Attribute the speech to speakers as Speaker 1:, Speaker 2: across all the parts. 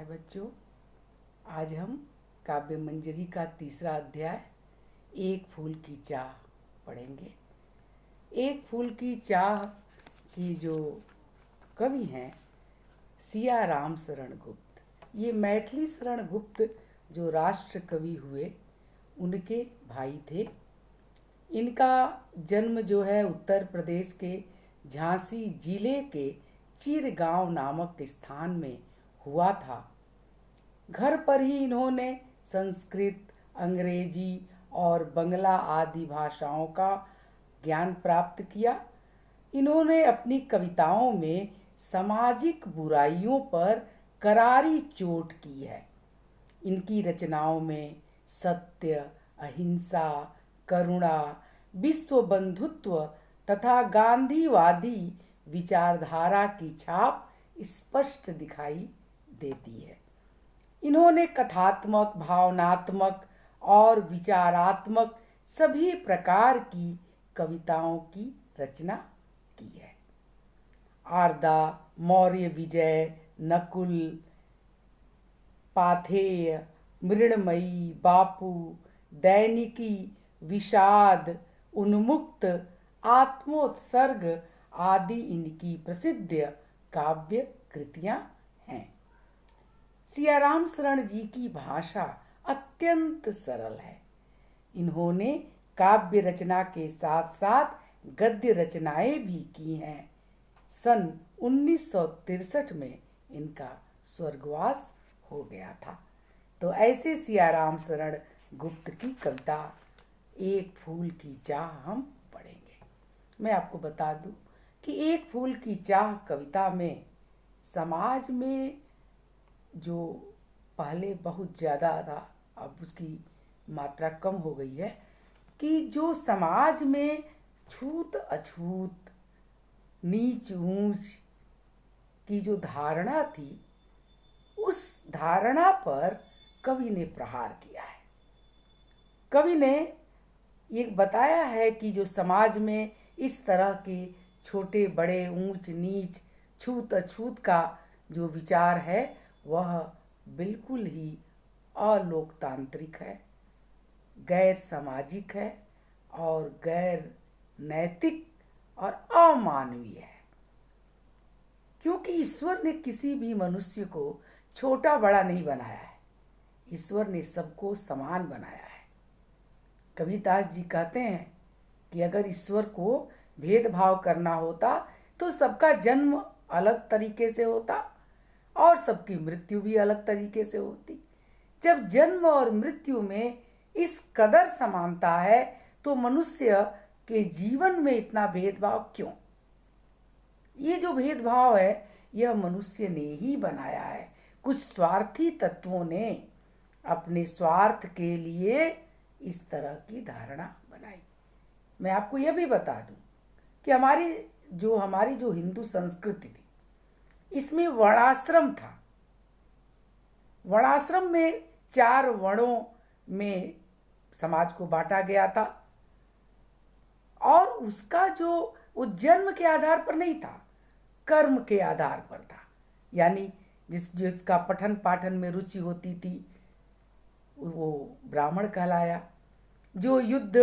Speaker 1: हाय बच्चों, आज हम काव्य मंजरी का तीसरा अध्याय एक फूल की चाह पढ़ेंगे। एक फूल की चाह की जो कवि हैं सिया राम शरण गुप्त। ये मैथिली शरण गुप्त जो राष्ट्र कवि हुए उनके भाई थे। इनका जन्म जो है उत्तर प्रदेश के झांसी जिले के चिरगांव नामक स्थान में हुआ था। घर पर ही इन्होंने संस्कृत, अंग्रेजी और बंगला आदि भाषाओं का ज्ञान प्राप्त किया। इन्होंने अपनी कविताओं में सामाजिक बुराइयों पर करारी चोट की है। इनकी रचनाओं में सत्य, अहिंसा, करुणा, विश्व बंधुत्व तथा गांधीवादी विचारधारा की छाप स्पष्ट दिखाई देती है। इन्होंने कथात्मक, भावनात्मक और विचारात्मक सभी प्रकार की कविताओं की रचना की है। आरदा, मौर्य विजय, नकुल, पाथेय, मृण्मयी, बापू, दैनिकी, विषाद, उन्मुक्त, आत्मोत्सर्ग आदि इनकी प्रसिद्ध काव्य कृतियां हैं। सियाराम शरण जी की भाषा अत्यंत सरल है। इन्होंने काव्य रचना के साथ साथ गद्य रचनाएं भी की हैं। सन 1963 में इनका स्वर्गवास हो गया था। तो ऐसे सियाराम शरण गुप्त की कविता एक फूल की चाह हम पढ़ेंगे। मैं आपको बता दूं कि एक फूल की चाह कविता में समाज में जो पहले बहुत ज़्यादा था, अब उसकी मात्रा कम हो गई है, कि जो समाज में छूत अछूत, नीच ऊंच की जो धारणा थी, उस धारणा पर कवि ने प्रहार किया है। कवि ने ये बताया है कि जो समाज में इस तरह के छोटे बड़े, ऊंच नीच, छूत अछूत का जो विचार है वह बिल्कुल ही अलोकतांत्रिक है, गैर सामाजिक है और गैर नैतिक और अमानवीय है। क्योंकि ईश्वर ने किसी भी मनुष्य को छोटा बड़ा नहीं बनाया है। ईश्वर ने सबको समान बनाया है। कबीरदास जी कहते हैं कि अगर ईश्वर को भेदभाव करना होता तो सबका जन्म अलग तरीके से होता और सबकी मृत्यु भी अलग तरीके से होती। जब जन्म और मृत्यु में इस कदर समानता है तो मनुष्य के जीवन में इतना भेदभाव क्यों? ये जो भेदभाव है यह मनुष्य ने ही बनाया है। कुछ स्वार्थी तत्वों ने अपने स्वार्थ के लिए इस तरह की धारणा बनाई। मैं आपको यह भी बता दूं कि हमारी जो हिंदू संस्कृति थी, इसमें वर्णाश्रम था। वर्णाश्रम में 4 वर्णों में समाज को बांटा गया था और उसका जो वो जन्म के आधार पर नहीं था, कर्म के आधार पर था। यानी जिसका पठन पाठन में रुचि होती थी वो ब्राह्मण कहलाया। जो युद्ध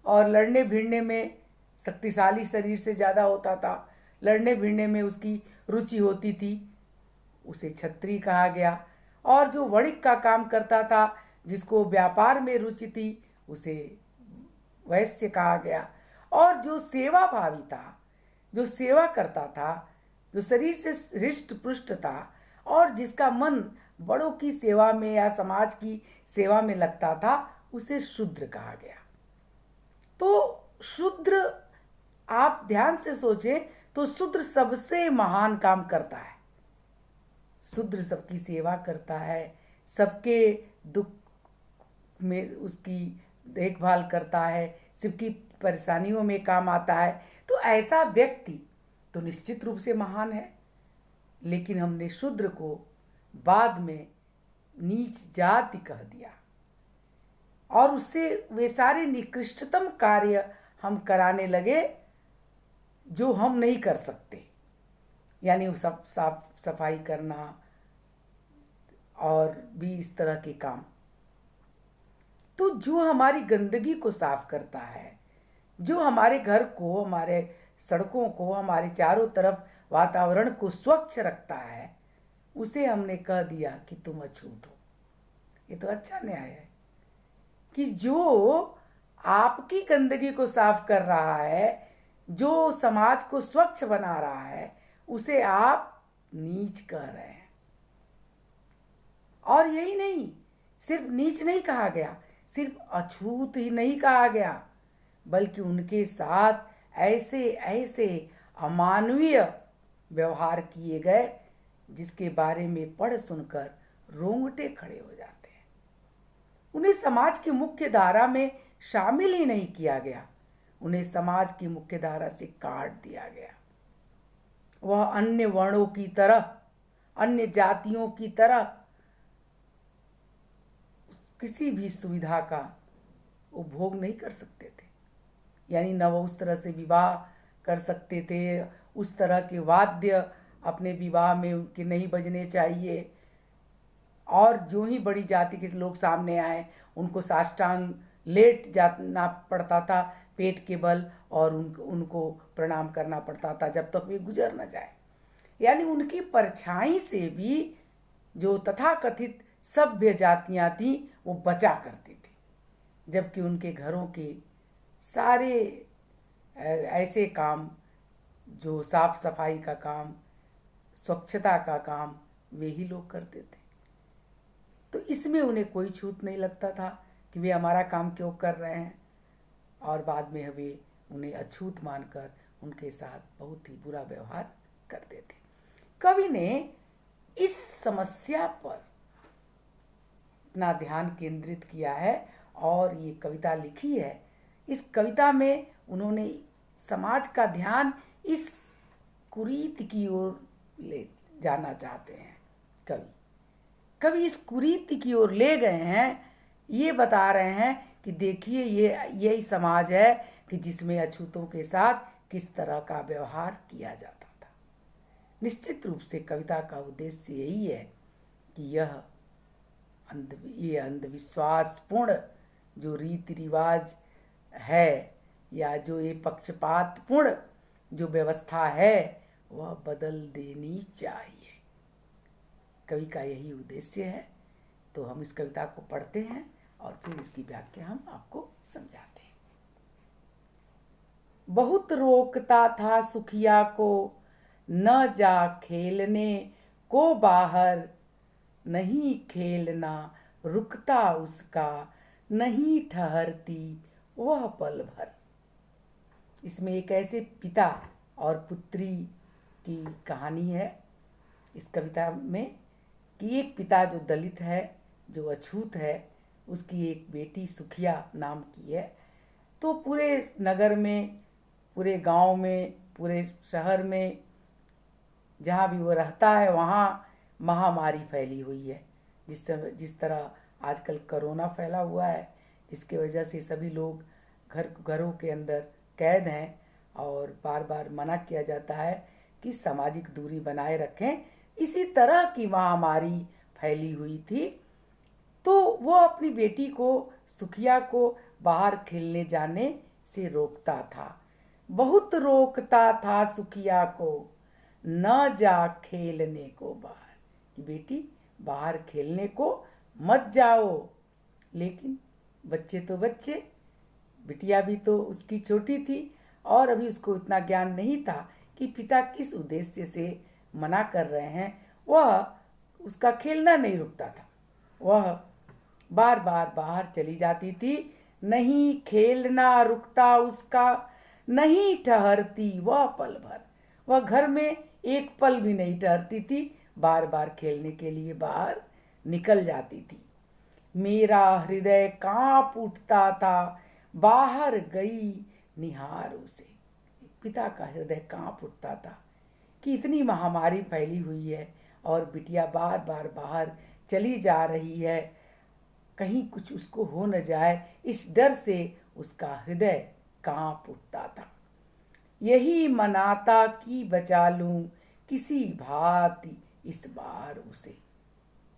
Speaker 1: और लड़ने भिड़ने में शक्तिशाली शरीर से ज़्यादा होता था, लड़ने भिड़ने में उसकी रुचि होती थी, उसे क्षत्रिय कहा गया। और जो वणिक का काम करता था, जिसको व्यापार में रुचि थी, उसे वैश्य कहा गया। और जो सेवा भावी था, जो सेवा करता था, जो शरीर से हृष्ट पुष्ट था और जिसका मन बड़ों की सेवा में या समाज की सेवा में लगता था, उसे शूद्र कहा गया। तो शूद्र, आप ध्यान से सोचें तो शूद्र सबसे महान काम करता है। शूद्र सबकी सेवा करता है, सबके दुख में उसकी देखभाल करता है, सबकी परेशानियों में काम आता है। तो ऐसा व्यक्ति तो निश्चित रूप से महान है। लेकिन हमने शूद्र को बाद में नीच जाति कह दिया और उससे वे सारे निकृष्टतम कार्य हम कराने लगे जो हम नहीं कर सकते। यानी सब साफ सफाई करना, और भी इस तरह के काम। तो जो हमारी गंदगी को साफ करता है, जो हमारे घर को, हमारे सड़कों को, हमारे चारों तरफ वातावरण को स्वच्छ रखता है, उसे हमने कह दिया कि तुम अछूत हो। ये तो अच्छा न्याय है कि जो आपकी गंदगी को साफ कर रहा है, जो समाज को स्वच्छ बना रहा है, उसे आप नीच कह रहे हैं। और यही नहीं, सिर्फ नीच नहीं कहा गया, सिर्फ अछूत ही नहीं कहा गया, बल्कि उनके साथ ऐसे ऐसे अमानवीय व्यवहार किए गए जिसके बारे में पढ़ सुनकर रोंगटे खड़े हो जाते हैं। उन्हें समाज की मुख्य धारा में शामिल ही नहीं किया गया, उन्हें समाज की मुख्य धारा से काट दिया गया। वह अन्य वर्णों की तरह, अन्य जातियों की तरह किसी भी सुविधा का उपभोग नहीं कर सकते थे। यानी न वो उस तरह से विवाह कर सकते थे, उस तरह के वाद्य अपने विवाह में उनके नहीं बजने चाहिए, और जो ही बड़ी जाति के लोग सामने आए उनको साष्टांग लेट जाना पड़ता था पेट के बल, और उनको प्रणाम करना पड़ता था जब तक वे गुजर न जाए। यानी उनकी परछाई से भी जो तथाकथित सभ्य जातियां थीं वो बचा करती थी, जबकि उनके घरों के सारे ऐसे काम, जो साफ सफाई का काम, स्वच्छता का काम, वे ही लोग करते थे। तो इसमें उन्हें कोई छूत नहीं लगता था कि वे हमारा काम क्यों कर रहे हैं, और बाद में वे उन्हें अछूत मानकर उनके साथ बहुत ही बुरा व्यवहार करते थे। कवि ने इस समस्या पर अपना ध्यान केंद्रित किया है और ये कविता लिखी है। इस कविता में उन्होंने समाज का ध्यान इस कुरीति की ओर ले जाना चाहते हैं। कवि इस कुरीति की ओर ले गए हैं, ये बता रहे हैं कि देखिए ये यही समाज है कि जिसमें अछूतों के साथ किस तरह का व्यवहार किया जाता था। निश्चित रूप से कविता का उद्देश्य यही है कि ये अंधविश्वासपूर्ण जो रीति रिवाज है, या जो ये पक्षपातपूर्ण जो व्यवस्था है, वह बदल देनी चाहिए। कवि का यही उद्देश्य है। तो हम इस कविता को पढ़ते हैं और फिर इसकी व्याख्या हम आपको समझाते हैं। बहुत रोकता था सुखिया को, न जा खेलने को बाहर, नहीं खेलना रुकता उसका, नहीं ठहरती वह पल भर। इसमें एक ऐसे पिता और पुत्री की कहानी है इस कविता में, कि एक पिता जो दलित है, जो अछूत है, उसकी एक बेटी सुखिया नाम की है। तो पूरे नगर में, पूरे गांव में, पूरे शहर में जहाँ भी वो रहता है वहाँ महामारी फैली हुई है। जिस तरह आजकल कोरोना फैला हुआ है, जिसके वजह से सभी लोग घरों के अंदर कैद हैं और बार बार मना किया जाता है कि सामाजिक दूरी बनाए रखें। इसी तरह की महामारी फैली हुई थी। तो वो अपनी बेटी को, सुखिया को, बाहर खेलने जाने से रोकता था। बहुत रोकता था सुखिया को, न जा खेलने को बाहर। बेटी बाहर खेलने को मत जाओ। लेकिन बच्चे तो बच्चे, बिटिया भी तो उसकी छोटी थी और अभी उसको इतना ज्ञान नहीं था कि पिता किस उद्देश्य से मना कर रहे हैं। वह उसका खेलना नहीं रुकता था, वह बार बार बाहर चली जाती थी। नहीं खेलना रुकता उसका, नहीं ठहरती वह पल भर। वह घर में एक पल भी नहीं ठहरती थी, बार बार खेलने के लिए बाहर निकल जाती थी। मेरा हृदय कांप उठता था, बाहर गई निहार उसे। पिता का हृदय कांप उठता था कि इतनी महामारी फैली हुई है और बिटिया बार बार बाहर चली जा रही है, कहीं कुछ उसको हो न जाए, इस डर से उसका हृदय कांप उठता था। यही मनाता कि बचा लूं किसी भांति इस बार उसे।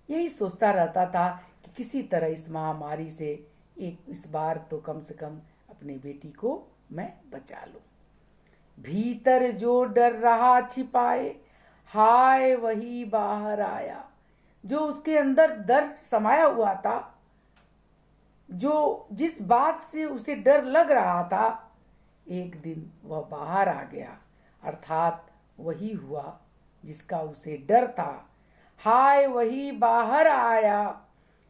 Speaker 1: यही सोचता रहता था कि किसी तरह इस महामारी से इस बार तो कम से कम अपनी बेटी को मैं बचा लूं। भीतर जो डर रहा छिपाए, हाय वही बाहर आया। जो उसके अंदर डर समाया हुआ था, जो जिस बात से उसे डर लग रहा था, एक दिन वह बाहर आ गया, अर्थात वही हुआ जिसका उसे डर था। हाय वही बाहर आया।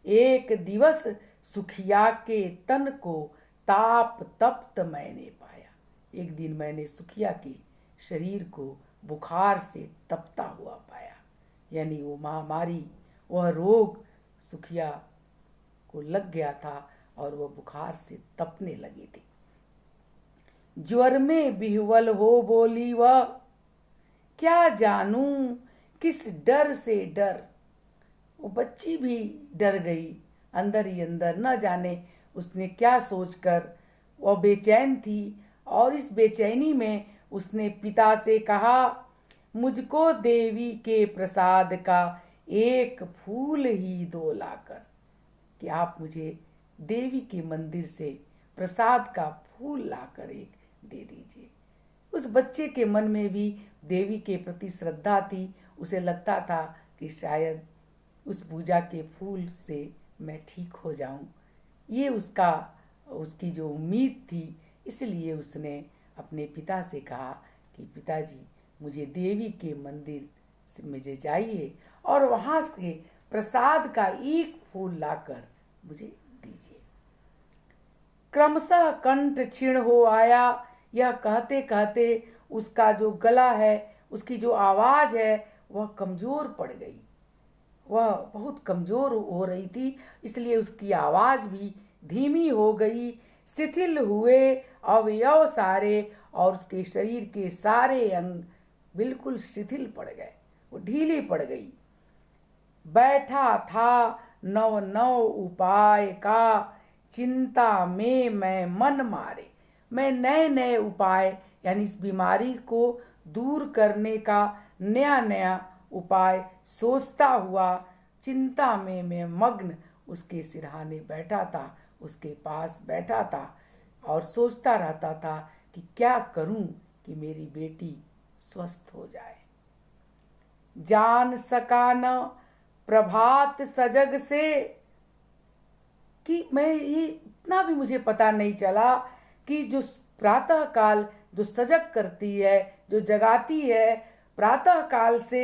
Speaker 1: एक दिवस सुखिया के तन को ताप तप्त मैंने पाया। एक दिन मैंने सुखिया के शरीर को बुखार से तपता हुआ पाया। यानी वो महामारी, वह रोग सुखिया को लग गया था और वह बुखार से तपने लगी थी। ज्वर में बिह्वल हो बोली वह, क्या जानूं किस डर से डर। वो बच्ची भी डर गई अंदर ही अंदर, न जाने उसने क्या सोचकर वह बेचैन थी। और इस बेचैनी में उसने पिता से कहा, मुझको देवी के प्रसाद का एक फूल ही दो लाकर, कि आप मुझे देवी के मंदिर से प्रसाद का फूल लाकर एक दे दीजिए। उस बच्चे के मन में भी देवी के प्रति श्रद्धा थी। उसे लगता था कि शायद उस पूजा के फूल से मैं ठीक हो जाऊं। ये उसकी जो उम्मीद थी, इसलिए उसने अपने पिता से कहा कि पिताजी, मुझे देवी के मंदिर से मुझे जाइए और वहाँ से प्रसाद का एक फूल लाकर मुझे दीजिए। क्रमशः कंठ क्षीण हो आया। यह कहते कहते उसका जो गला है, उसकी जो आवाज़ है, वह कमज़ोर पड़ गई। वह बहुत कमज़ोर हो रही थी, इसलिए उसकी आवाज़ भी धीमी हो गई। शिथिल हुए अवयव सारे और उसके शरीर के सारे अंग बिल्कुल शिथिल पड़ गए, वो ढीली पड़ गई। बैठा था नव नव उपाय का, चिंता में मैं मन मारे। मैं नए नए उपाय, यानी इस बीमारी को दूर करने का नया नया उपाय सोचता हुआ चिंता में मैं मग्न उसके सिरहाने बैठा था, उसके पास बैठा था और सोचता रहता था कि क्या करूं कि मेरी बेटी स्वस्थ हो जाए। जान सका न प्रभात सजग से, कि मैं ये इतना भी मुझे पता नहीं चला कि जो प्रातः काल जो सजग करती है, जो जगाती है, प्रातः काल से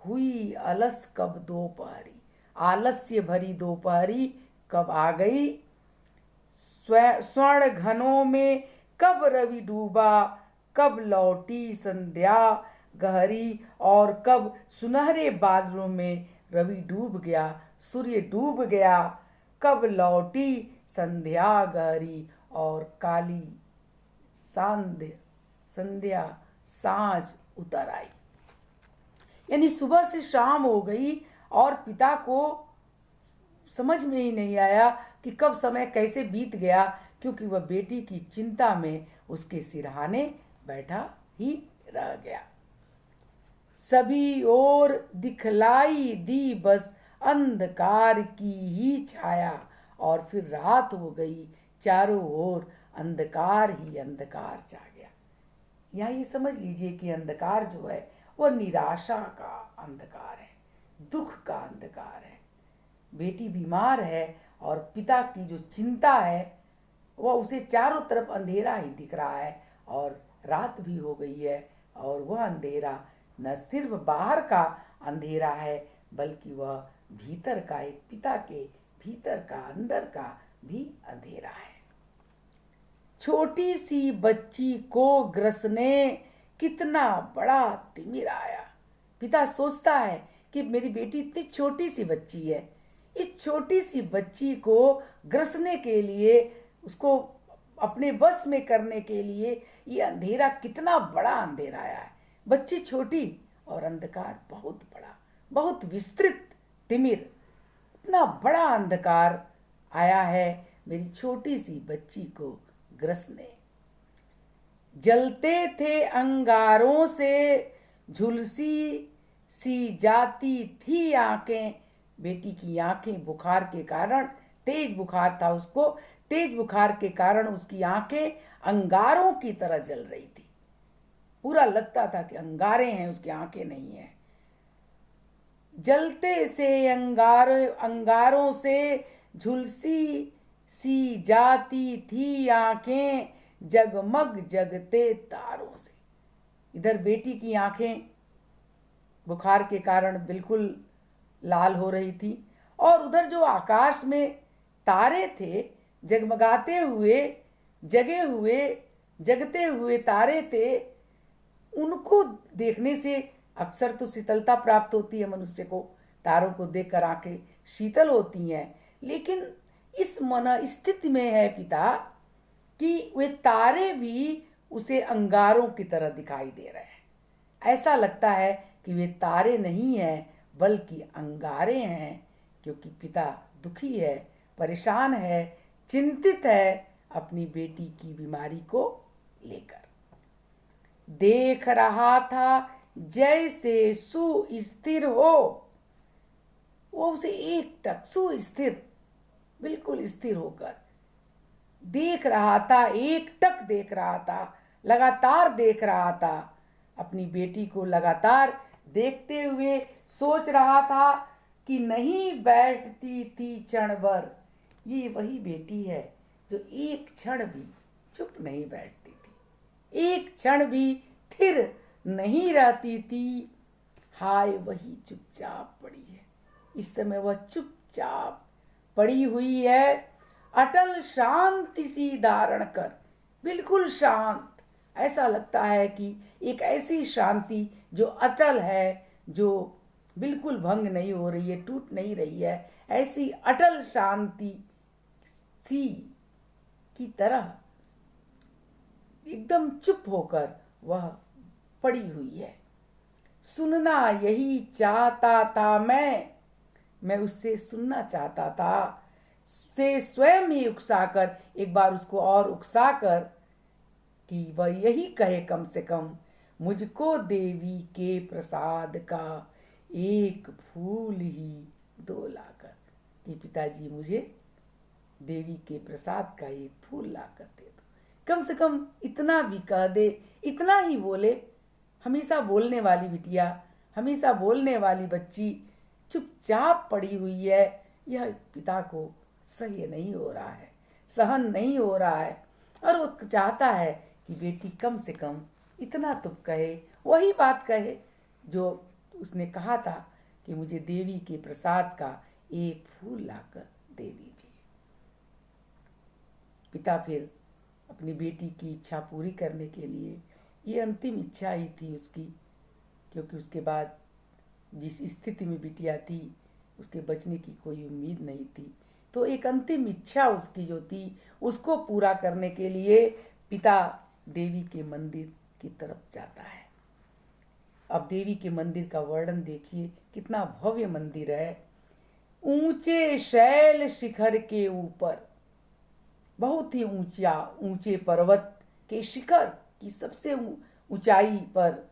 Speaker 1: हुई अलस कब दोपहरी, आलस्य भरी दोपहरी कब आ गई। स्वर्ण घनों में कब रवि डूबा, कब लौटी संध्या गहरी, और कब सुनहरे बादलों में रवि डूब गया, सूर्य डूब गया। कब लौटी संध्या गहरी और काली संध्या सांझ उतर आई। यानी सुबह से शाम हो गई और पिता को समझ में ही नहीं आया कि कब समय कैसे बीत गया, क्योंकि वह बेटी की चिंता में उसके सिरहाने बैठा ही रह गया। सभी ओर दिखलाई दी बस अंधकार की ही छाया, और फिर रात हो गई, चारों ओर अंधकार ही अंधकार छा गया। यहाँ ये समझ लीजिए कि अंधकार जो है वह निराशा का अंधकार है, दुख का अंधकार है। बेटी बीमार है और पिता की जो चिंता है वह उसे चारों तरफ अंधेरा ही दिख रहा है, और रात भी हो गई है। और वह अंधेरा न सिर्फ बाहर का अंधेरा है, बल्कि वह भीतर का, एक पिता के भीतर का, अंदर का भी अंधेरा है। छोटी सी बच्ची को ग्रसने कितना बड़ा तिमिर आया। पिता सोचता है कि मेरी बेटी इतनी छोटी सी बच्ची है, इस छोटी सी बच्ची को ग्रसने के लिए, उसको अपने बस में करने के लिए ये अंधेरा कितना बड़ा अंधेरा आया है। बच्ची छोटी और अंधकार बहुत बड़ा, बहुत विस्तृत तिमिर, इतना बड़ा अंधकार आया है मेरी छोटी सी बच्ची को ग्रसने। जलते थे अंगारों से झुलसी सी जाती थी आंखें, बेटी की आंखें बुखार के कारण, तेज बुखार था उसको, तेज बुखार के कारण उसकी आंखें अंगारों की तरह जल रही थी। पूरा लगता था कि अंगारे हैं, उसकी आंखें नहीं है। जलते से अंगारों से झुलसी सी जाती थी आंखें, जगमग जगते तारों से। इधर बेटी की आंखें बुखार के कारण बिल्कुल लाल हो रही थी, और उधर जो आकाश में तारे थे, जगमगाते हुए, जगते हुए तारे थे, उनको देखने से अक्सर तो शीतलता प्राप्त होती है मनुष्य को, तारों को देखकर आंखें शीतल होती हैं। लेकिन इस मन स्थिति में है पिता कि वे तारे भी उसे अंगारों की तरह दिखाई दे रहे हैं। ऐसा लगता है कि वे तारे नहीं हैं बल्कि अंगारे हैं, क्योंकि पिता दुखी है, परेशान है, चिंतित है अपनी बेटी की बीमारी को लेकर। देख रहा था जैसे सुस्थिर हो, वो उसे एकटक सुस्थिर, बिल्कुल स्थिर होकर देख रहा था, एकटक देख रहा था, लगातार देख रहा था अपनी बेटी को, लगातार देखते हुए सोच रहा था कि नहीं बैठती थी क्षण भर। ये वही बेटी है जो एक क्षण भी चुप नहीं बैठती थी, एक क्षण भी थिर नहीं रहती थी। हाय वही चुपचाप पड़ी है, इस समय वह चुपचाप पड़ी हुई है, अटल शांति सी धारण कर, बिल्कुल शांत। ऐसा लगता है कि एक ऐसी शांति जो अटल है, जो बिल्कुल भंग नहीं हो रही है, टूट नहीं रही है, ऐसी अटल शांति सी की तरह एकदम चुप होकर वह पड़ी हुई है। सुनना यही चाहता था मैं उससे सुनना चाहता था, से स्वयं ही उकसाकर, एक बार उसको और उकसाकर कि वह यही कहे कम से कम, मुझको देवी के प्रसाद का एक फूल ही दो लाकर, कि पिताजी मुझे देवी के प्रसाद का एक फूल लाकर दे दो। कम से कम इतना भी कह दे, इतना ही बोले। हमेशा बोलने वाली बिटिया, हमेशा बोलने वाली बच्ची चुपचाप पड़ी हुई है, यह पिता को सही नहीं हो रहा है, सहन नहीं हो रहा है, और वो चाहता है कि बेटी कम से कम इतना तो कहे, वही बात कहे जो उसने कहा था कि मुझे देवी के प्रसाद का एक फूल लाकर दे दीजिए। पिता फिर अपनी बेटी की इच्छा पूरी करने के लिए, ये अंतिम इच्छा ही थी उसकी, क्योंकि उसके बाद जिस स्थिति में बिटिया थी उसके बचने की कोई उम्मीद नहीं थी, तो एक अंतिम इच्छा उसकी जो थी उसको पूरा करने के लिए पिता देवी के मंदिर की तरफ जाता है। अब देवी के मंदिर का वर्णन देखिए, कितना भव्य मंदिर है। ऊंचे शैल शिखर के ऊपर, बहुत ही ऊंचे पर्वत के शिखर की सबसे ऊंचाई पर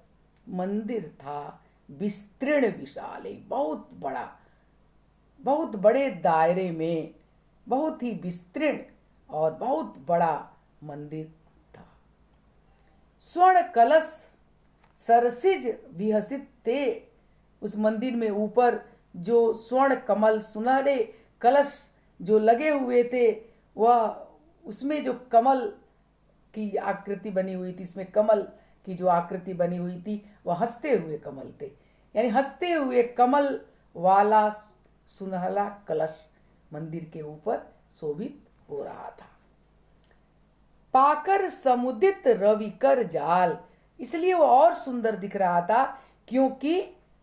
Speaker 1: मंदिर था। विस्तीर्ण विशाल, एक बहुत बड़ा, बहुत बड़े दायरे में बहुत ही विस्तीर्ण और बहुत बड़ा मंदिर था। स्वर्ण कलश सरसिज विहसित थे। उस मंदिर में ऊपर जो स्वर्ण कमल, सुनहरे कलश जो लगे हुए थे, वह उसमें जो कमल की आकृति बनी हुई थी, इसमें कमल की जो आकृति बनी हुई थी वह हंसते हुए कमल थे, यानी हंसते हुए कमल वाला सुनहला कलश मंदिर के ऊपर शोभित हो रहा था। पाकर समुदित रवि कर जाल, इसलिए वो और सुंदर दिख रहा था क्योंकि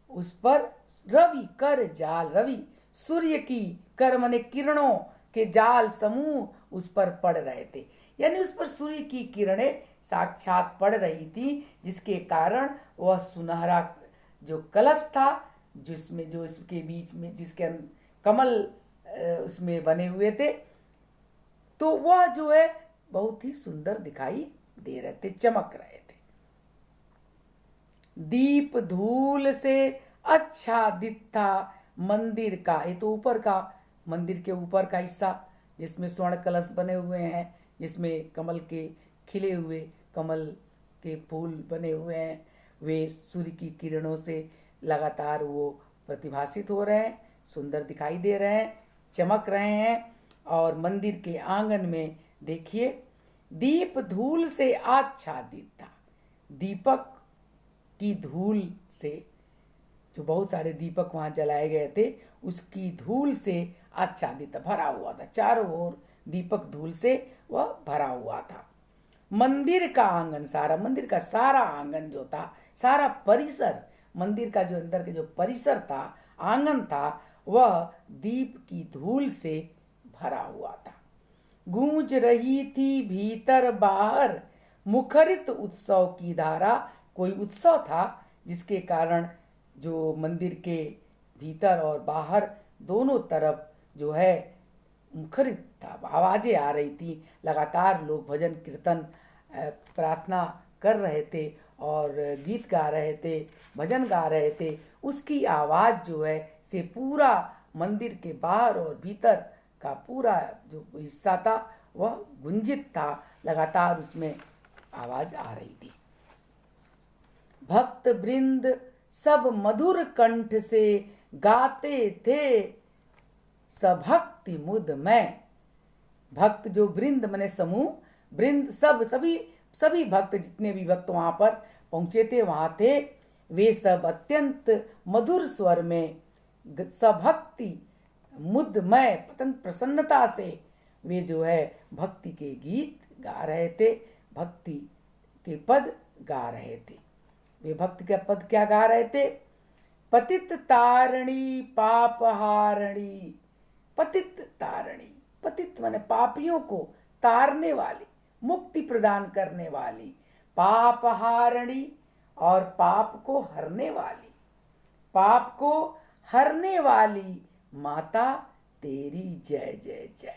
Speaker 1: उस पर रवि कर जाल, रवि सूर्य की कर माने किरणों के जाल समूह उस पर पड़ रहे थे, यानी उस पर सूर्य की किरणें साक्षात पड़ रही थी, जिसके कारण वह सुनहरा जो कलश था, जिसमें जो इसके बीच में जिसके कमल उसमें बने हुए थे, तो वह जो है बहुत ही सुंदर दिखाई दे रहे थे, चमक रहे थे। दीप धूल से आच्छादित था मंदिर का, ये तो ऊपर का, मंदिर के ऊपर का हिस्सा जिसमें स्वर्ण कलश बने हुए हैं, जिसमें कमल के खिले हुए कमल के फूल बने हुए हैं, वे सूर्य की किरणों से लगातार वो प्रतिभासित हो रहे हैं, सुंदर दिखाई दे रहे हैं, चमक रहे हैं। और मंदिर के आंगन में देखिए दीप धूल से आच्छादित था। दीपक की धूल से, जो बहुत सारे दीपक वहाँ जलाए गए थे, उसकी धूल से आच्छादित भरा हुआ था, चारों ओर दीपक धूल से वह भरा हुआ था। मंदिर का आंगन, सारा मंदिर का सारा आंगन जो था, सारा परिसर, मंदिर का जो अंदर के जो परिसर था, आंगन था, वह दीप की धूल से भरा हुआ था। गूंज रही थी भीतर बाहर मुखरित उत्सव की धारा। कोई उत्सव था जिसके कारण जो मंदिर के भीतर और बाहर दोनों तरफ जो है मुखरित था, आवाज़ें आ रही थी, लगातार लोग भजन कीर्तन प्रार्थना कर रहे थे और गीत गा रहे थे, भजन गा रहे थे। उसकी आवाज़ जो है से पूरा मंदिर के बाहर और भीतर का पूरा जो हिस्सा था वह गुंजित था, लगातार उसमें आवाज़ आ रही थी। भक्त वृंद सब मधुर कंठ से गाते थे सभक्ति मुद में। भक्त जो वृंद मने समूह, वृंद सब सभी भक्त, जितने भी भक्त वहाँ पर पहुँचे थे, वहाँ थे, वे सब अत्यंत मधुर स्वर में सभक्ति मुदमय प्रसन्नता से वे जो है भक्ति के गीत गा रहे थे, भक्ति के पद गा रहे थे। वे भक्ति का पद क्या गा रहे थे? पतित तारणी पापहारणी। पतित तारणी, पतित माने पापियों को तारने वाली, मुक्ति प्रदान करने वाली, पापहारणी और पाप को हरने वाली, पाप को हरने वाली माता तेरी जय जय जय।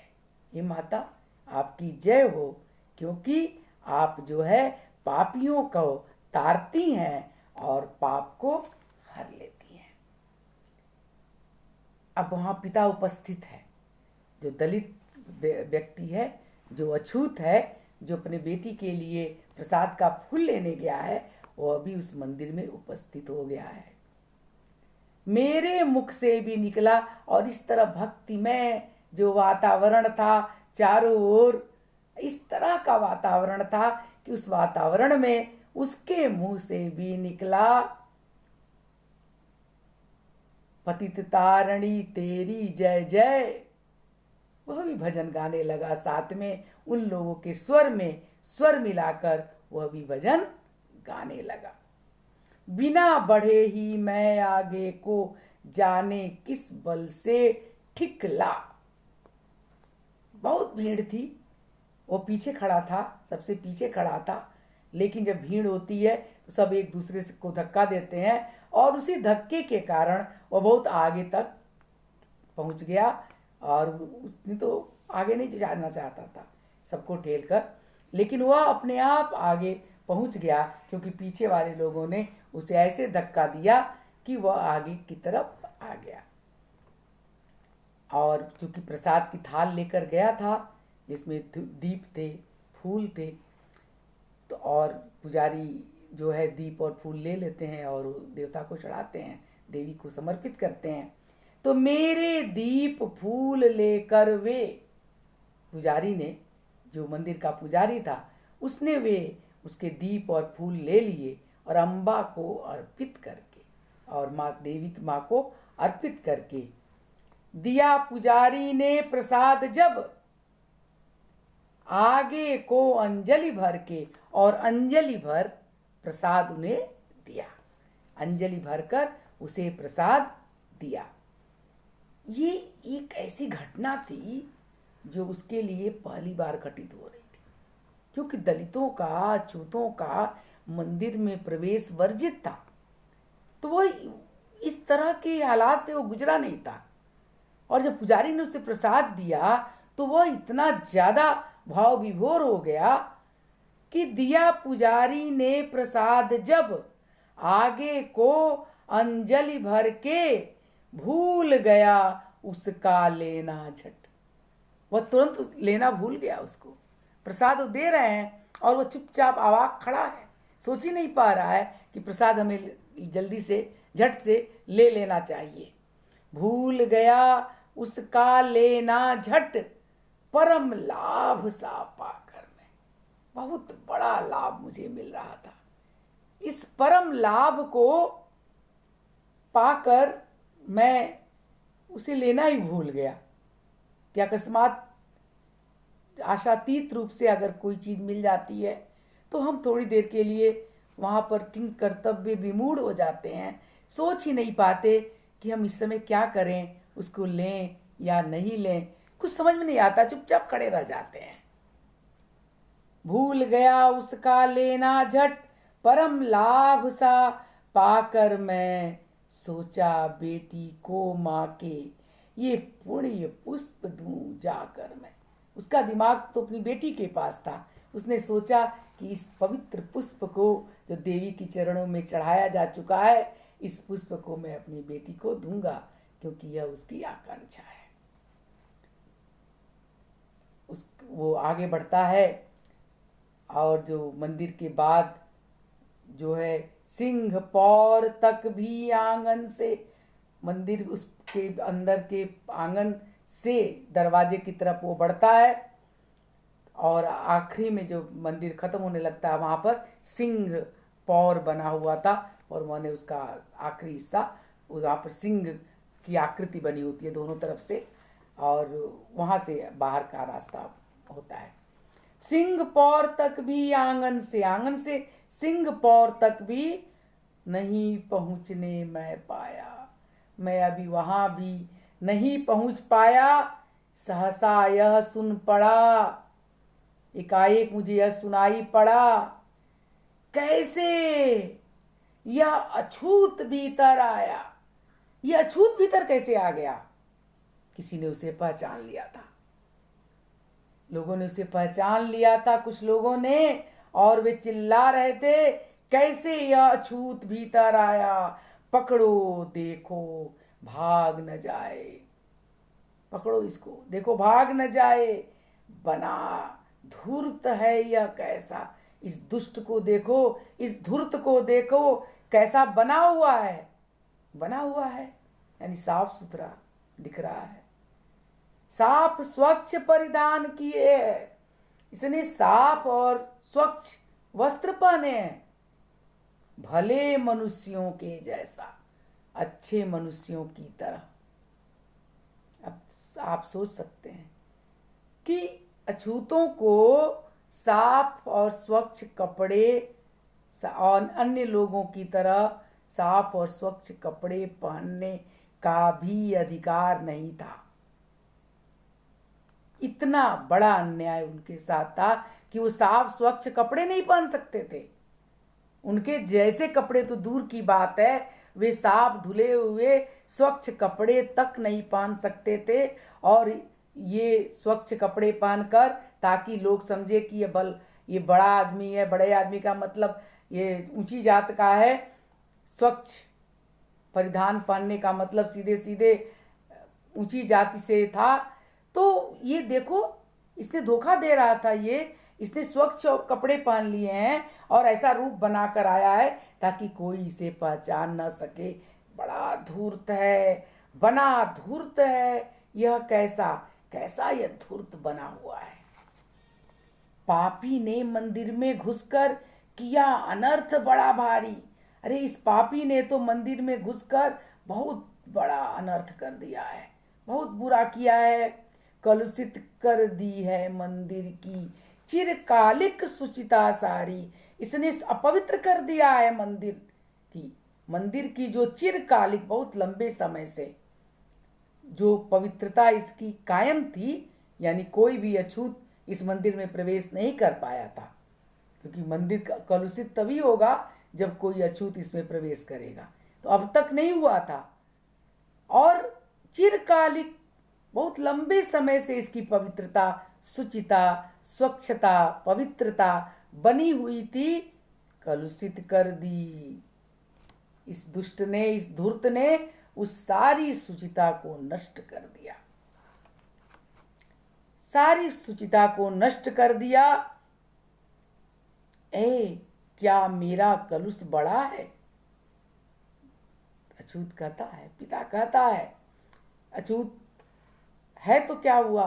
Speaker 1: ये माता आपकी जय हो, क्योंकि आप जो है पापियों को तारती हैं और पाप को हर लेती हैं। अब वहाँ पिता उपस्थित है, जो दलित व्यक्ति है, जो अछूत है, जो अपने बेटी के लिए प्रसाद का फूल लेने गया है, वो अभी उस मंदिर में उपस्थित हो गया है। मेरे मुख से भी निकला, और इस तरह भक्ति में जो वातावरण था, चारों ओर इस तरह का वातावरण था कि उस वातावरण में उसके मुंह से भी निकला, पतित तारणी तेरी जय जय। वह भी भजन गाने लगा, साथ में उन लोगों के स्वर में स्वर मिलाकर वह भी भजन गाने लगा। बिना बढ़े ही मैं आगे को, जाने किस बल से ठिकला। बहुत भीड़ थी, वो पीछे खड़ा था, सबसे पीछे खड़ा था, लेकिन जब भीड़ होती है तो सब एक दूसरे को धक्का देते हैं, और उसी धक्के के कारण वो बहुत आगे तक पहुंच गया, और उसने तो आगे नहीं जाना चाहता था सबको ठेल कर, लेकिन वह अपने आप आगे पहुंच गया, क्योंकि पीछे वाले लोगों ने उसे ऐसे धक्का दिया कि वह आगे की तरफ आ गया। और चूंकि प्रसाद की थाल लेकर गया था, जिसमें दीप थे, फूल थे, तो और पुजारी जो है दीप और फूल ले लेते हैं और देवता को चढ़ाते हैं, देवी को समर्पित करते हैं। तो मेरे दीप फूल लेकर वे, पुजारी ने, जो मंदिर का पुजारी था, उसने वे उसके दीप और फूल ले लिए और अम्बा को अर्पित करके, और माँ देवी की माँ को अर्पित करके दिया। पुजारी ने प्रसाद जब आगे को अंजलि भर के, और अंजलि भर प्रसाद उन्हें दिया, अंजलि भरकर उसे प्रसाद दिया। ये एक ऐसी घटना थी जो उसके लिए पहली बार घटित हो रही थी, क्योंकि दलितों का, अछूतों का मंदिर में प्रवेश वर्जित था, तो वह इस तरह के हालात से वो गुजरा नहीं था। और जब पुजारी ने उसे प्रसाद दिया तो वह इतना ज्यादा भाव विभोर हो गया कि दिया पुजारी ने प्रसाद जब, आगे को अंजलि भर के भूल गया उसका लेना झट। वह तुरंत लेना भूल गया उसको। प्रसाद वो दे रहे हैं और वो चुपचाप अवाक खड़ा है, सोच ही नहीं पा रहा है कि प्रसाद हमें जल्दी से झट से ले लेना चाहिए। भूल गया उसका लेना झट, परम लाभ सा पाकर मैं। बहुत बड़ा लाभ मुझे मिल रहा था, इस परम लाभ को पाकर मैं उसे लेना ही भूल गया। कि अकस्मात आशातीत रूप से अगर कोई चीज़ मिल जाती है तो हम थोड़ी देर के लिए वहाँ पर किंग कर्तव्य विमूढ़ हो जाते हैं, सोच ही नहीं पाते कि हम इस समय क्या करें, उसको लें या नहीं लें, कुछ समझ में नहीं आता, चुपचाप खड़े रह जाते हैं। भूल गया उसका लेना झट, परम लाभ सा पाकर मैं, सोचा बेटी को माँ के ये पुण्य पुष्प दूं जाकर मैं। उसका दिमाग तो अपनी बेटी के पास था। उसने सोचा कि इस पवित्र पुष्प को जो देवी की चरणों में चढ़ाया जा चुका है, इस पुष्प को मैं अपनी बेटी को दूंगा, क्योंकि यह उसकी आकांक्षा है। वो आगे बढ़ता है और जो मंदिर के बाद जो है सिंह पौर तक भी आंगन से, मंदिर उसके अंदर के आंगन से दरवाजे की तरफ वो बढ़ता है और आखिरी में जो मंदिर खत्म होने लगता है वहाँ पर सिंह पौर बना हुआ था और मैंने उसका आखिरी हिस्सा, वहाँ पर सिंह की आकृति बनी होती है दोनों तरफ से और वहाँ से बाहर का रास्ता होता है। सिंह पौर तक भी आंगन से सिंह पौर तक भी नहीं पहुँचने मैं पाया। मैं अभी वहाँ भी नहीं पहुँच पाया। सहसा यह सुन पड़ा, एकाएक मुझे यह सुनाई पड़ा, कैसे यह अछूत भीतर आया। यह अछूत भीतर कैसे आ गया? किसी ने उसे पहचान लिया था, लोगों ने उसे पहचान लिया था, कुछ लोगों ने, और वे चिल्ला रहे थे, कैसे यह अछूत भीतर आया, पकड़ो देखो भाग न जाए, पकड़ो इसको देखो भाग न जाए। बना धूर्त है यह कैसा, इस दुष्ट को देखो, इस धूर्त को देखो कैसा बना हुआ है। बना हुआ है यानी साफ सुथरा दिख रहा है, साफ स्वच्छ परिधान किए है, इसने साफ और स्वच्छ वस्त्र पहने हैं, भले मनुष्यों के जैसा, अच्छे मनुष्यों की तरह। अब आप सोच सकते हैं कि अछूतों को साफ और स्वच्छ कपड़े और अन्य लोगों की तरह साफ और स्वच्छ कपड़े पहनने का भी अधिकार नहीं था। इतना बड़ा अन्याय उनके साथ था कि वो साफ स्वच्छ कपड़े नहीं पहन सकते थे। उनके जैसे कपड़े तो दूर की बात है, वे साफ धुले हुए स्वच्छ कपड़े तक नहीं पहन सकते थे। और ये स्वच्छ कपड़े पहनकर ताकि लोग समझे कि ये बड़ा आदमी है, बड़े आदमी का मतलब ये ऊंची जात का है। स्वच्छ परिधान पहनने का मतलब सीधे सीधे ऊंची जाति से था। तो ये देखो, इसने धोखा दे रहा था, इसने स्वच्छ कपड़े पहन लिए हैं और ऐसा रूप बनाकर आया है ताकि कोई इसे पहचान न सके। बड़ा धूर्त है, बना धूर्त है यह कैसा, कैसा यह धूर्त बना हुआ है। पापी ने मंदिर में घुसकर किया अनर्थ बड़ा भारी। अरे इस पापी ने तो मंदिर में घुसकर बहुत बड़ा अनर्थ कर दिया है, बहुत बुरा किया है। कलुषित कर दी है मंदिर की चिरकालिक सुचिता सारी। इसने अपवित्र कर दिया है मंदिर की जो चिरकालिक, बहुत लंबे समय से जो पवित्रता इसकी कायम थी, यानी कोई भी अछूत इस मंदिर में प्रवेश नहीं कर पाया था, क्योंकि मंदिर कलुषित तभी होगा जब कोई अछूत इसमें प्रवेश करेगा। तो अब तक नहीं हुआ था और चिरकालिक बहुत लंबे समय से इसकी पवित्रता, शुचिता, स्वच्छता, पवित्रता बनी हुई थी, कलुषित कर दी। इस दुष्ट ने, इस धूर्त ने उस सारी शुचिता को नष्ट कर दिया, सारी शुचिता को नष्ट कर दिया। क्या मेरा कलुष बड़ा है? अछूत कहता है, पिता कहता है, अछूत है तो क्या हुआ,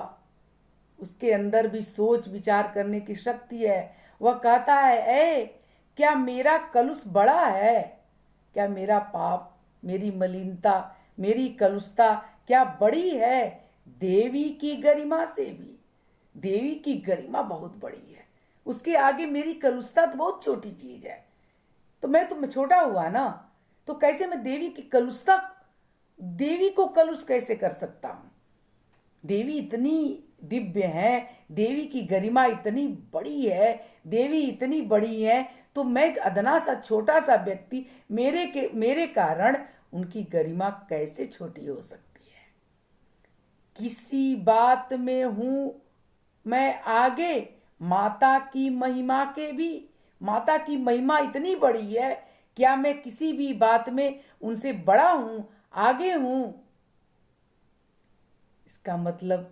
Speaker 1: उसके अंदर भी सोच विचार करने की शक्ति है। वह कहता है, क्या मेरा कलुष बड़ा है? क्या मेरा पाप, मेरी मलिनता, मेरी कलुषता क्या बड़ी है देवी की गरिमा से भी? देवी की गरिमा बहुत बड़ी है, उसके आगे मेरी कलुषता तो बहुत छोटी चीज है। तो मैं तो छोटा हुआ ना, तो कैसे मैं देवी की कलुषता, देवी को कलुष कैसे कर सकता हूं? देवी इतनी दिव्य है, देवी की गरिमा इतनी बड़ी है, देवी इतनी बड़ी है, तो मैं अदना सा छोटा सा व्यक्ति, मेरे कारण उनकी गरिमा कैसे छोटी हो सकती है? किसी बात में हूं मैं आगे माता की महिमा के भी। माता की महिमा इतनी बड़ी है, क्या मैं किसी भी बात में उनसे बड़ा हूं, आगे हूं? इसका मतलब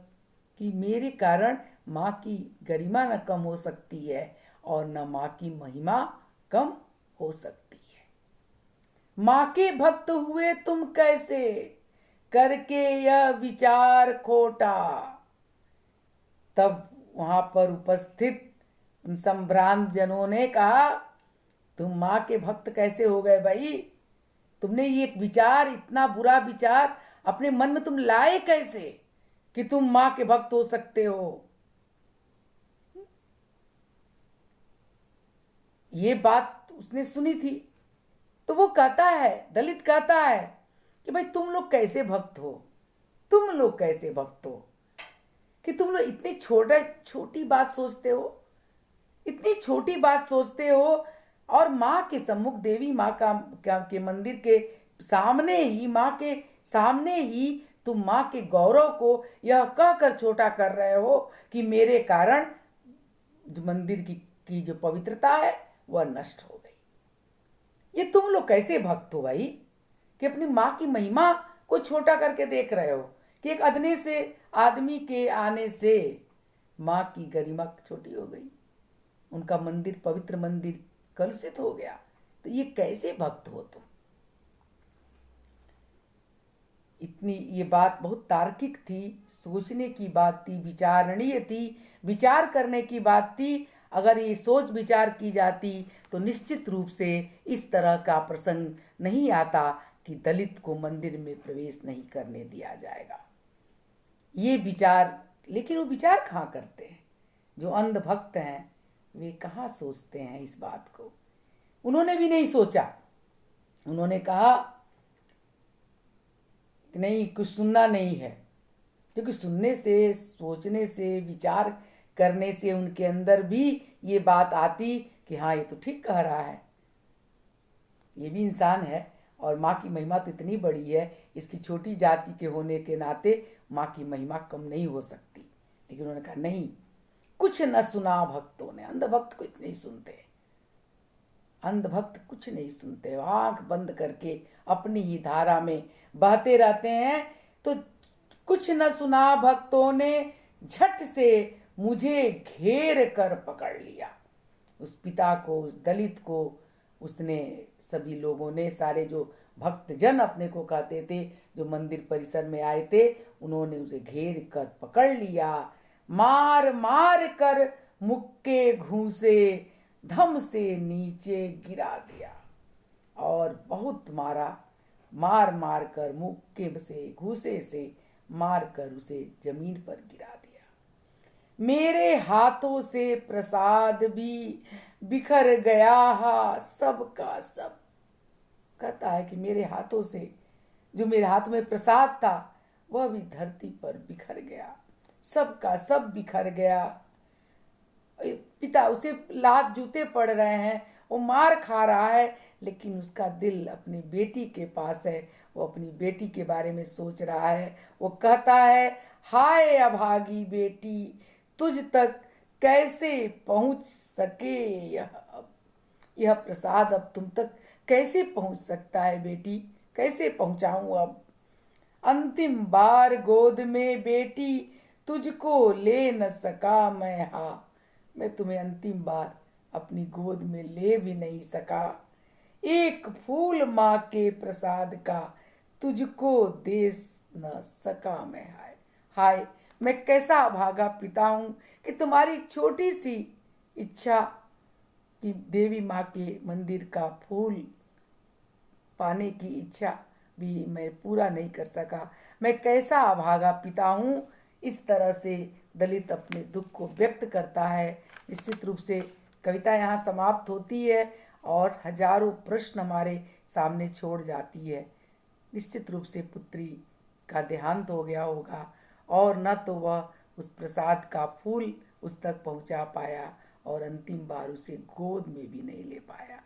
Speaker 1: कि मेरे कारण माँ की गरिमा न कम हो सकती है और न माँ की महिमा कम हो सकती है। माँ के भक्त हुए तुम कैसे, करके यह विचार खोटा। तब वहां पर उपस्थित उन संभ्रांत जनों ने कहा, तुम माँ के भक्त कैसे हो गए भाई? तुमने ये विचार, इतना बुरा विचार अपने मन में तुम लाए कैसे कि तुम माँ के भक्त हो सकते हो? ये बात उसने सुनी थी, तो वो कहता है, दलित कहता है कि भाई तुम लोग कैसे भक्त हो? तुम लोग कैसे भक्त हो कि तुम लोग इतनी छोटी बात सोचते हो, इतनी छोटी बात सोचते हो, और माँ के सम्मुख, देवी माँ के मंदिर के सामने ही, माँ के सामने ही तुम माँ के गौरव को यह कहकर छोटा कर रहे हो कि मेरे कारण जो मंदिर की जो पवित्रता है वह नष्ट हो गई। ये तुम लोग कैसे भक्त हो भाई, कि अपनी माँ की महिमा को छोटा करके देख रहे हो कि एक अदने से आदमी के आने से माँ की गरिमा छोटी हो गई, उनका मंदिर, पवित्र मंदिर कलुषित हो गया। तो ये कैसे भक्त हो तुम? इतनी ये बात बहुत तार्किक थी, सोचने की बात थी, विचारणीय थी, विचार करने की बात थी। अगर ये सोच विचार की जाती तो निश्चित रूप से इस तरह का प्रसंग नहीं आता कि दलित को मंदिर में प्रवेश नहीं करने दिया जाएगा। ये विचार, लेकिन वो विचार कहाँ करते हैं? जो अंधभक्त हैं वे कहाँ सोचते हैं इस बात को? उन्होंने भी नहीं सोचा। उन्होंने कहा कि नहीं, कुछ सुनना नहीं है, क्योंकि सुनने से, सोचने से, विचार करने से उनके अंदर भी ये बात आती कि हाँ ये तो ठीक कह रहा है, ये भी इंसान है और माँ की महिमा तो इतनी बड़ी है, इसकी छोटी जाति के होने के नाते माँ की महिमा कम नहीं हो सकती। लेकिन उन्होंने कहा नहीं, कुछ न सुना भक्तों ने। अंधभक्त कुछ नहीं सुनते, अंधभक्त कुछ नहीं सुनते, आंख बंद करके अपनी ही धारा में बहते रहते हैं। तो कुछ न सुना भक्तों ने, झट से मुझे घेर कर पकड़ लिया। उस पिता को, उस दलित को, उसने, सभी लोगों ने, सारे जो भक्तजन अपने को कहते थे, जो मंदिर परिसर में आए थे, उन्होंने उसे घेर कर पकड़ लिया। मार मार कर मुक्के घूसे धम से नीचे गिरा दिया। और बहुत मारा, मार मार कर, मुक्के से, घूसे से मार कर उसे जमीन पर गिरा दिया। मेरे हाथों से प्रसाद भी बिखर गया, सब का सब। कहता है कि मेरे हाथों से, जो मेरे हाथ में प्रसाद था वह भी धरती पर बिखर गया, सब का सब बिखर गया। पिता, उसे लात जूते पड़ रहे हैं, वो मार खा रहा है, लेकिन उसका दिल अपनी बेटी के पास है, वो अपनी बेटी के बारे में सोच रहा है। वो कहता है, हाय अभागी बेटी, तुझ तक कैसे पहुंच सके यह प्रसाद, अब तुम तक कैसे पहुंच सकता है बेटी, कैसे पहुंचाऊं अब? अंतिम बार गोद में बेटी तुझको ले न सका मैं, हा मैं तुम्हें अंतिम बार अपनी गोद में ले भी नहीं सका। एक फूल माँ के प्रसाद का तुझको दे न सका मैं, हाय हाय मैं कैसा अभागा पिता हूँ कि तुम्हारी एक छोटी सी इच्छा कि देवी माँ के मंदिर का फूल पाने की इच्छा भी मैं पूरा नहीं कर सका। मैं कैसा अभागा पिता हूँ। इस तरह से दलित अपने दुख को व्यक्त करता है। निश्चित रूप से कविता यहाँ समाप्त होती है और हजारों प्रश्न हमारे सामने छोड़ जाती है। निश्चित रूप से पुत्री का देहांत हो गया होगा और न तो वह उस प्रसाद का फूल उस तक पहुंचा पाया और अंतिम बार उसे गोद में भी नहीं ले पाया।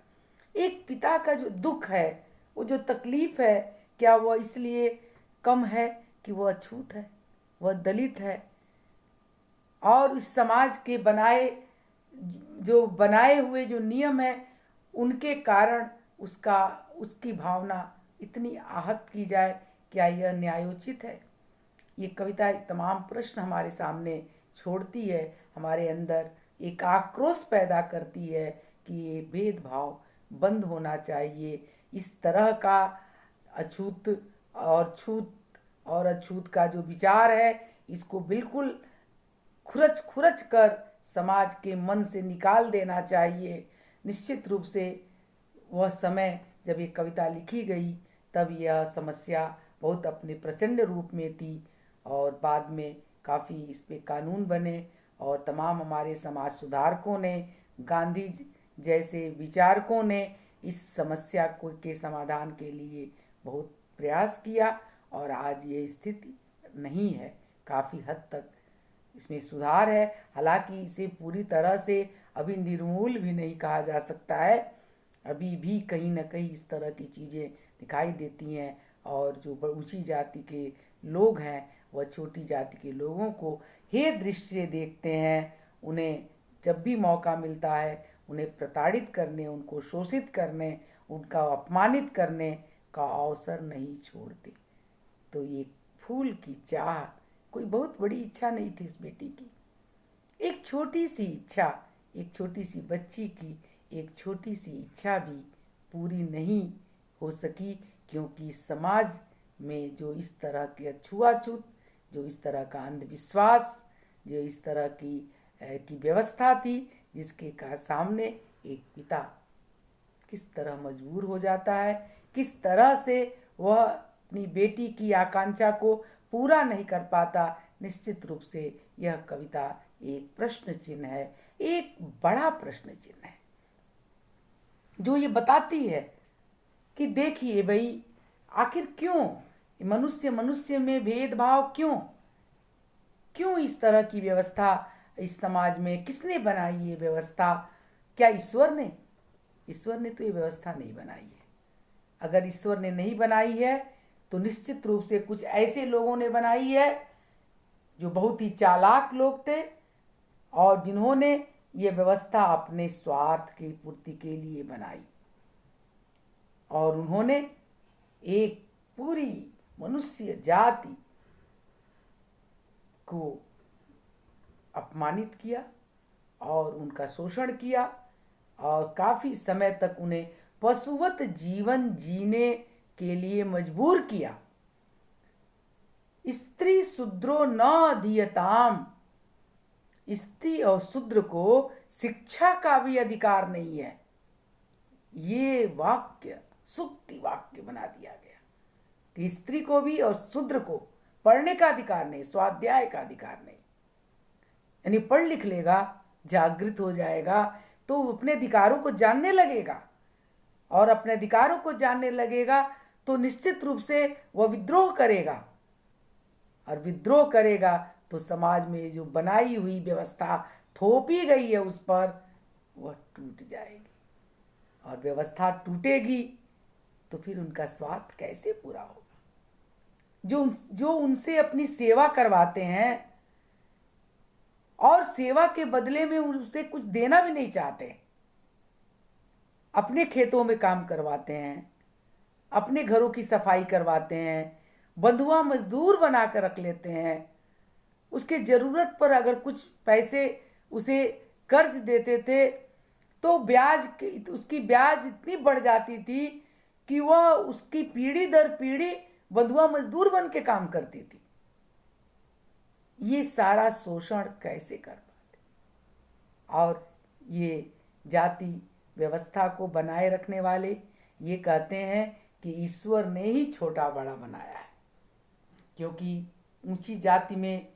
Speaker 1: एक पिता का जो दुख है, वो जो तकलीफ है, क्या वह इसलिए कम है कि वह अछूत है, वह दलित है और इस समाज के बनाए हुए जो नियम है उनके कारण उसकी भावना इतनी आहत की जाए, क्या यह न्यायोचित है? ये कविता तमाम प्रश्न हमारे सामने छोड़ती है, हमारे अंदर एक आक्रोश पैदा करती है कि ये भेदभाव बंद होना चाहिए। इस तरह का अछूत और छूत और अछूत का जो विचार है, इसको बिल्कुल खुरच खुरच कर समाज के मन से निकाल देना चाहिए। निश्चित रूप से वह समय जब ये कविता लिखी गई तब यह समस्या बहुत अपने प्रचंड रूप में थी और बाद में काफ़ी इस पे कानून बने और तमाम हमारे समाज सुधारकों ने, गांधी जैसे विचारकों ने इस समस्या को के समाधान के लिए बहुत प्रयास किया और आज ये स्थिति नहीं है। काफ़ी हद तक इसमें सुधार है, हालांकि इसे पूरी तरह से अभी निर्मूल भी नहीं कहा जा सकता है। अभी भी कहीं ना कहीं इस तरह की चीज़ें दिखाई देती हैं और जो ऊंची जाति के लोग हैं वह छोटी जाति के लोगों को हे दृष्टि से देखते हैं। उन्हें जब भी मौका मिलता है उन्हें प्रताड़ित करने, उनको शोषित करने, उनका अपमानित करने का अवसर नहीं छोड़ते। तो ये फूल की चाह कोई बहुत बड़ी इच्छा नहीं थी इस बेटी की, एक छोटी सी इच्छा, एक छोटी सी बच्ची की एक छोटी सी इच्छा भी पूरी नहीं हो सकी, क्योंकि समाज में जो इस तरह के छुआछूत, जो इस तरह का अंधविश्वास, जो इस तरह की व्यवस्था थी, जिसके का सामने एक पिता किस तरह मजबूर हो जाता है, किस तरह से वह अपनी बेटी की आकांक्षा को पूरा नहीं कर पाता। निश्चित रूप से यह कविता एक प्रश्न चिन्ह है, एक बड़ा प्रश्न चिन्ह है, जो ये बताती है कि देखिए भाई, आखिर क्यों मनुष्य मनुष्य में भेदभाव, क्यों इस तरह की व्यवस्था इस समाज में किसने बनाई ये व्यवस्था? क्या ईश्वर ने? ईश्वर ने तो ये व्यवस्था नहीं बनाई है। अगर ईश्वर ने नहीं बनाई है तो निश्चित रूप से कुछ ऐसे लोगों ने बनाई है जो बहुत ही चालाक लोग थे और जिन्होंने ये व्यवस्था अपने स्वार्थ की पूर्ति के लिए बनाई और उन्होंने एक पूरी मनुष्य जाति को अपमानित किया और उनका शोषण किया और काफ़ी समय तक उन्हें पशुवत जीवन जीने के लिए मजबूर किया। स्त्री शूद्रो न अधीयताम, स्त्री और शूद्र को शिक्षा का भी अधिकार नहीं है। ये वाक्य सूक्ति वाक्य बना दिया गया कि स्त्री को भी और शूद्र को पढ़ने का अधिकार नहीं, स्वाध्याय का अधिकार नहीं। यानी पढ़ लिख लेगा, जागृत हो जाएगा तो वो अपने अधिकारों को जानने लगेगा और अपने अधिकारों को जानने लगेगा तो निश्चित रूप से वह विद्रोह करेगा और विद्रोह करेगा तो समाज में जो बनाई हुई व्यवस्था थोपी गई है उस पर वह टूट जाएगी और व्यवस्था टूटेगी तो फिर उनका स्वार्थ कैसे पूरा होगा? जो उनसे अपनी सेवा करवाते हैं और सेवा के बदले में उनसे कुछ देना भी नहीं चाहते, अपने खेतों में काम करवाते हैं, अपने घरों की सफाई करवाते हैं, बंधुआ मजदूर बना कर रख लेते हैं। उसके जरूरत पर अगर कुछ पैसे उसे कर्ज देते थे तो उसकी ब्याज इतनी बढ़ जाती थी कि वह उसकी पीढ़ी दर पीढ़ी बंधुआ मजदूर बन के काम करती थी। ये सारा शोषण कैसे कर पाते? और ये जाति व्यवस्था को बनाए रखने वाले ये कहते हैं कि ईश्वर ने ही छोटा बड़ा बनाया है, क्योंकि ऊंची जाति में